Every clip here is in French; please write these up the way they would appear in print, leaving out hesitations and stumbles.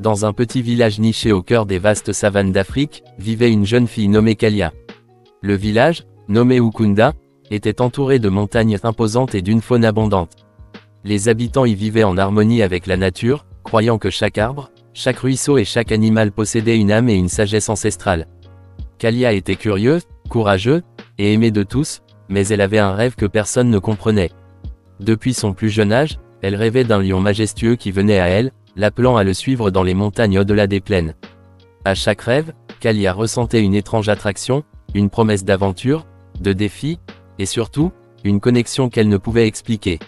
Dans un petit village niché au cœur des vastes savanes d'Afrique, vivait une jeune fille nommée Kalia. Le village, nommé Ukunda, était entouré de montagnes imposantes et d'une faune abondante. Les habitants y vivaient en harmonie avec la nature, croyant que chaque arbre, chaque ruisseau et chaque animal possédait une âme et une sagesse ancestrale. Kalia était curieuse, courageuse, et aimée de tous, mais elle avait un rêve que personne ne comprenait. Depuis son plus jeune âge, elle rêvait d'un lion majestueux qui venait à elle, l'appelant à le suivre dans les montagnes au-delà des plaines. À chaque rêve, Kalia ressentait une étrange attraction, une promesse d'aventure, de défi, et surtout, une connexion qu'elle ne pouvait expliquer.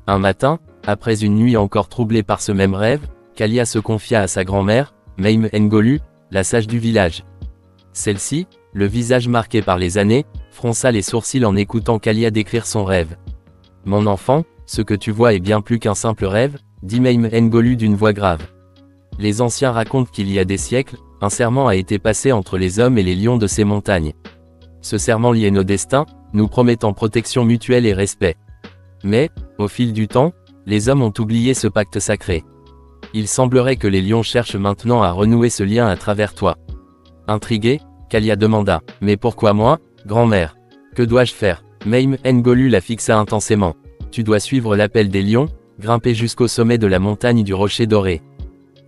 Un matin, après une nuit encore troublée par ce même rêve, Kalia se confia à sa grand-mère, Meim Ngolu, la sage du village. Celle-ci, le visage marqué par les années, fronça les sourcils en écoutant Kalia décrire son rêve. « Mon enfant, ce que tu vois est bien plus qu'un simple rêve, » dit Meim Ngolu d'une voix grave. Les anciens racontent qu'il y a des siècles, un serment a été passé entre les hommes et les lions de ces montagnes. Ce serment liait nos destins, nous promettant protection mutuelle et respect. Mais, au fil du temps, les hommes ont oublié ce pacte sacré. Il semblerait que les lions cherchent maintenant à renouer ce lien à travers toi. Intriguée, Kalia demanda, « Mais pourquoi moi, grand-mère? Que dois-je faire ?» Meim Ngolu la fixa intensément. « Tu dois suivre l'appel des lions, grimper jusqu'au sommet de la montagne du Rocher Doré.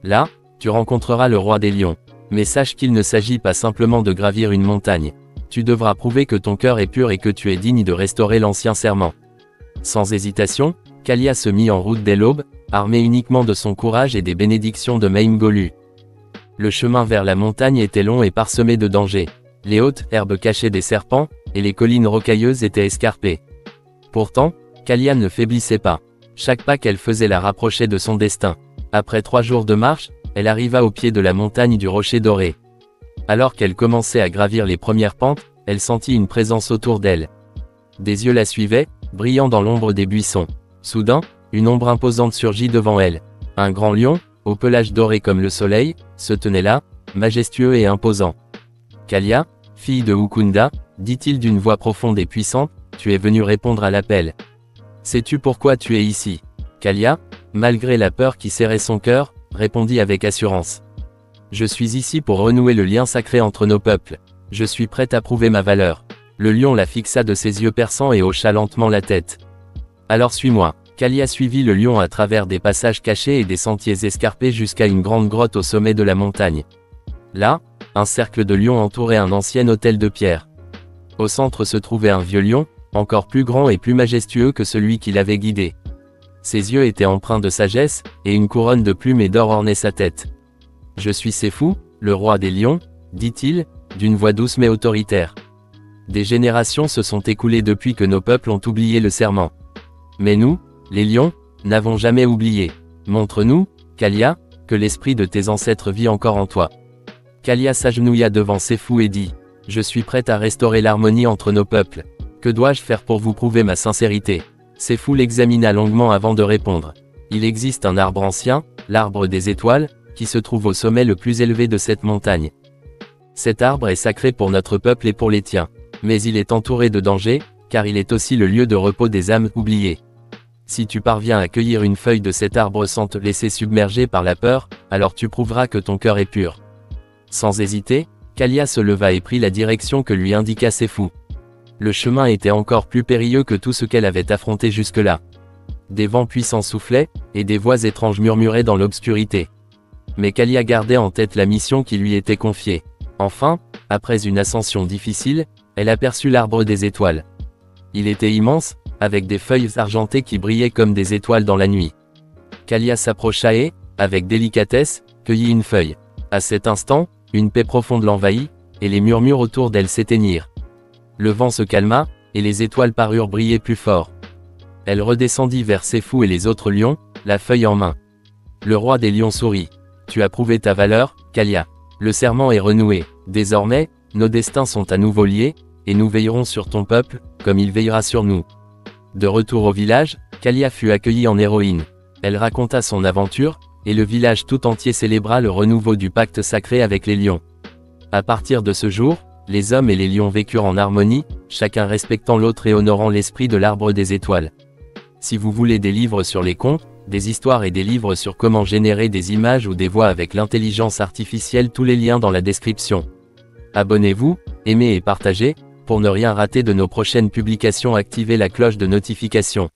Là, tu rencontreras le roi des lions. Mais sache qu'il ne s'agit pas simplement de gravir une montagne. Tu devras prouver que ton cœur est pur et que tu es digne de restaurer l'ancien serment. » Sans hésitation, Kalia se mit en route dès l'aube, armée uniquement de son courage et des bénédictions de Meim Ngolu. Le chemin vers la montagne était long et parsemé de dangers. Les hautes herbes cachaient des serpents, et les collines rocailleuses étaient escarpées. Pourtant, Kalia ne faiblissait pas. Chaque pas qu'elle faisait la rapprochait de son destin. Après 3 jours de marche, elle arriva au pied de la montagne du Rocher Doré. Alors qu'elle commençait à gravir les premières pentes, elle sentit une présence autour d'elle. Des yeux la suivaient, brillant dans l'ombre des buissons. Soudain, une ombre imposante surgit devant elle. Un grand lion, au pelage doré comme le soleil, se tenait là, majestueux et imposant. « Kalia, fille de Ukunda, dit-il d'une voix profonde et puissante, tu es venue répondre à l'appel. Sais-tu pourquoi tu es ici ?» Kalia, malgré la peur qui serrait son cœur, répondit avec assurance. « Je suis ici pour renouer le lien sacré entre nos peuples. Je suis prête à prouver ma valeur. » Le lion la fixa de ses yeux perçants et hocha lentement la tête. « Alors suis-moi. » Kalia suivit le lion à travers des passages cachés et des sentiers escarpés jusqu'à une grande grotte au sommet de la montagne. Là, un cercle de lions entourait un ancien autel de pierre. Au centre se trouvait un vieux lion, encore plus grand et plus majestueux que celui qui l'avait guidé. Ses yeux étaient empreints de sagesse, et une couronne de plumes et d'or ornait sa tête. « Je suis Séfou, le roi des lions, » dit-il, d'une voix douce mais autoritaire. Des générations se sont écoulées depuis que nos peuples ont oublié le serment. Mais nous, les lions, n'avons jamais oublié. Montre-nous, Kalia, que l'esprit de tes ancêtres vit encore en toi. Kalia s'agenouilla devant Séfou et dit, « Je suis prête à restaurer l'harmonie entre nos peuples. Que dois-je faire pour vous prouver ma sincérité ?» Séfou l'examina longuement avant de répondre. « Il existe un arbre ancien, l'arbre des étoiles, qui se trouve au sommet le plus élevé de cette montagne. Cet arbre est sacré pour notre peuple et pour les tiens. Mais il est entouré de dangers, car il est aussi le lieu de repos des âmes oubliées. Si tu parviens à cueillir une feuille de cet arbre sans te laisser submerger par la peur, alors tu prouveras que ton cœur est pur. » Sans hésiter, Kalia se leva et prit la direction que lui indiqua Séfou. Le chemin était encore plus périlleux que tout ce qu'elle avait affronté jusque-là. Des vents puissants soufflaient, et des voix étranges murmuraient dans l'obscurité. Mais Kalia gardait en tête la mission qui lui était confiée. Enfin, après une ascension difficile, elle aperçut l'arbre des étoiles. Il était immense, avec des feuilles argentées qui brillaient comme des étoiles dans la nuit. Kalia s'approcha et, avec délicatesse, cueillit une feuille. À cet instant, une paix profonde l'envahit, et les murmures autour d'elle s'éteignirent. Le vent se calma, et les étoiles parurent briller plus fort. Elle redescendit vers Séfou et les autres lions, la feuille en main. Le roi des lions sourit. « Tu as prouvé ta valeur, Kalia. Le serment est renoué. Désormais, nos destins sont à nouveau liés, et nous veillerons sur ton peuple, comme il veillera sur nous. » De retour au village, Kalia fut accueillie en héroïne. Elle raconta son aventure, et le village tout entier célébra le renouveau du pacte sacré avec les lions. À partir de ce jour, les hommes et les lions vécurent en harmonie, chacun respectant l'autre et honorant l'esprit de l'arbre des étoiles. Si vous voulez des livres sur les contes, des histoires et des livres sur comment générer des images ou des voix avec l'intelligence artificielle, tous les liens dans la description. Abonnez-vous, aimez et partagez, pour ne rien rater de nos prochaines publications. Activez la cloche de notification.